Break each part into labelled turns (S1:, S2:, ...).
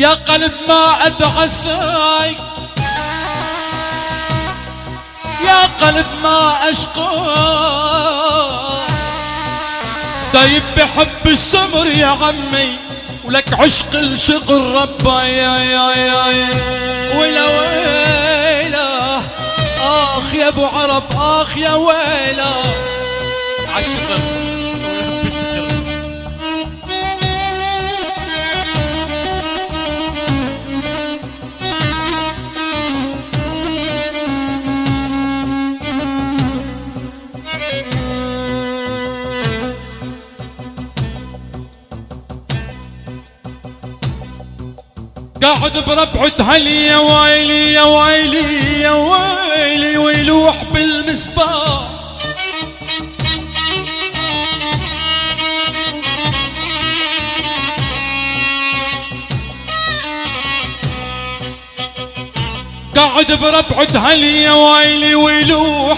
S1: يا قلب ما أتعساك، يا قلب ما أشقاك، دايب بحب السمر يا عمي، ولك عشق الشغل ربا يا ويلا ويلا، آخ يا ابو عرب، آخ يا ويلا عالشغل ورب الشغل. قاعد بربعة هلي يا ويلي يا ويلي يا ويلي، ويلوح بالمصباح قاعد بربعة هلي يا ويلي، ويلوح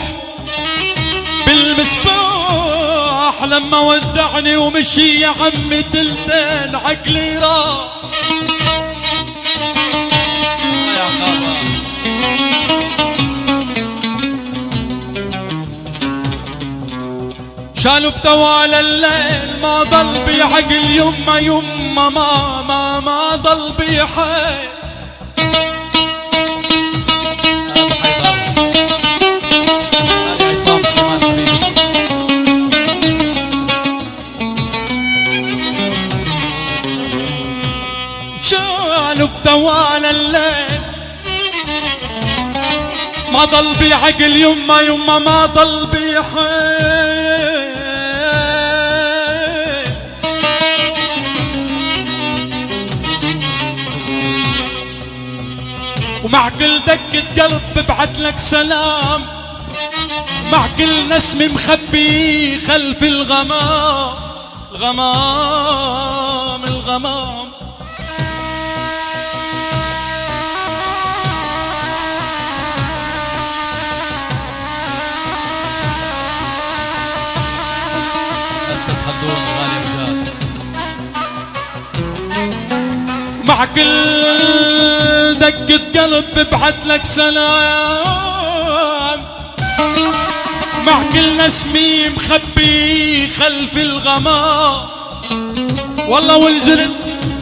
S1: بالمصباح، لما ودعني ومشي يا عمي تلتين عقلي راح. شالوا بتوال الليل، ما ضل بعقل يما يما، ما ضل بحيل. شالوا بتوال الليل، ما ضل بعقل يما ما ضل بحيل. ومع كل دقة قلب ببعتلك سلام، مع كل نسم مخبي خلف الغمام، الغمام أستاذ خلدون غالي مجاد. مع كل دقة قلب ببعتلك سلام، مع كل نسمي مخبي خلف الغمام. والله ونزلت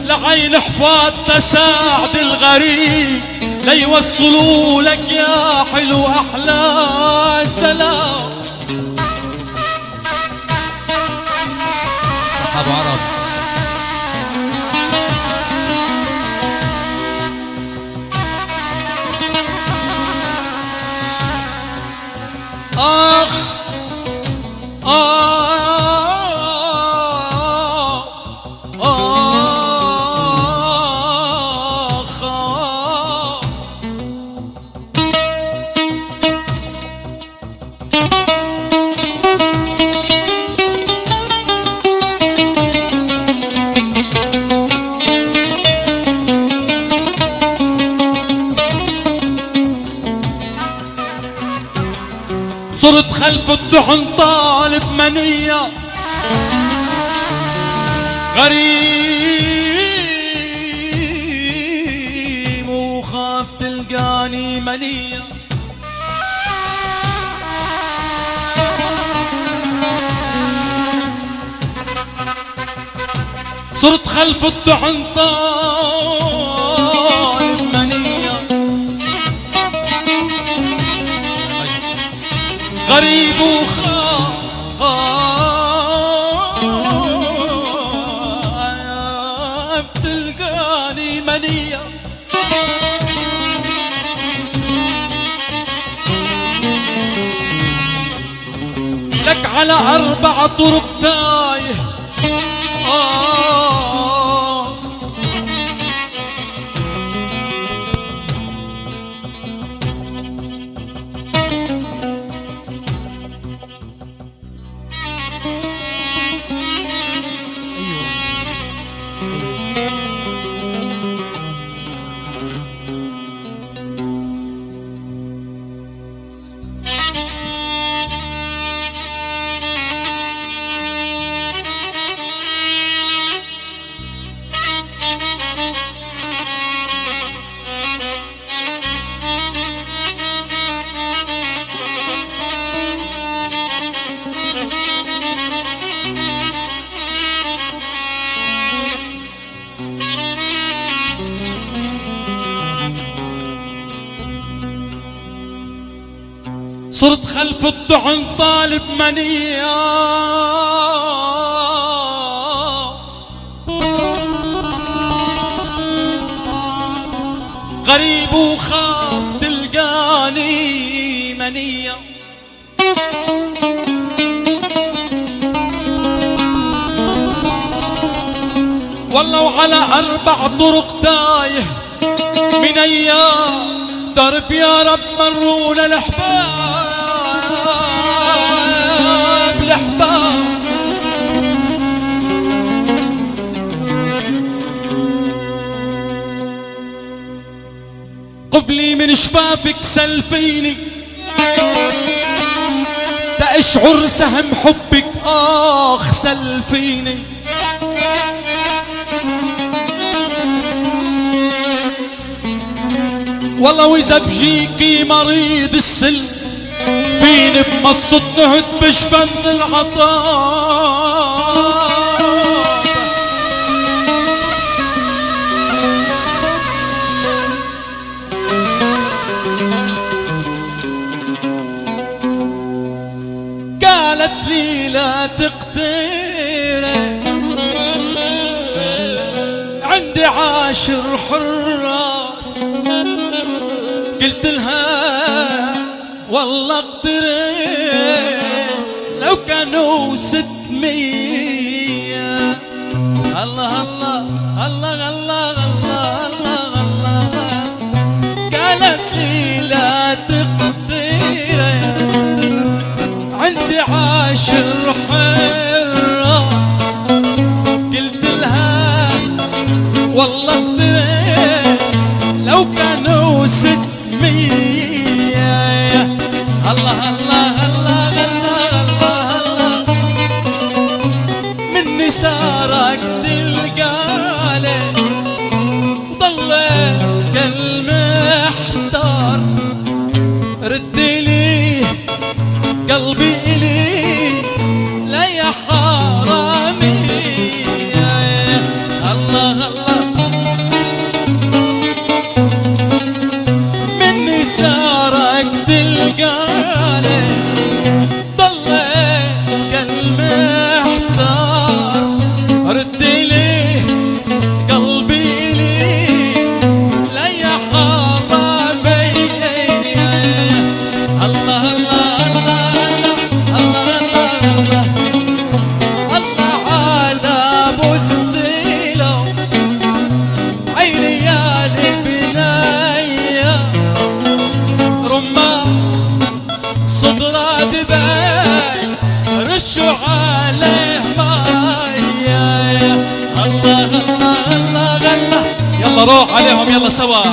S1: لعين حفاظ تساعد الغريب، ليوصلوا لك يا حلو أحلى سلام. صحاب عرب آخ صرت خلف الدحن طالب منية، غريب وخاف تلقاني منية. صرت خلف الدحن طالب منية، غريب وخاف تلقاني منية. لك على 4 طرق تايه صرت خلف الطعن طالب منية، غريب وخاف تلقاني منية. والله وعلى 4 طرق تايه من ايام درب يا رب مرونا الاحباب الاحباب. قبلي من شفافك سلفيني تأشعر سهم حبك آخ سلفيني. والله وإذا بجيكي مريض السل فيني بمصة نهد بشفن العطاب. قالت لي لا تقتيري عندي 10 حراس، قلت لها والله اقتري لو كانوا 600. الله الله الله الله الله الله الله. قالت لي لا تقتري عندي 10 حراس، قلت لها والله اقتري لو كانوا 600. الله الله الله الله الله الله. مني سارك تلقالي ضليت كالمحتار، ردلي قلبي إلي لا يا حرامي. الله الله مني سارك تلقاني ضليت كالمحتار، ردلي قلبي لي لا يا حرامي. الله الله الله الله الله على ابو السيلو عيني يا البنايه، رمان صدره دبي رشوا عليه مايه. الله الله الله الله. يلا روح عليهم يلا سوا.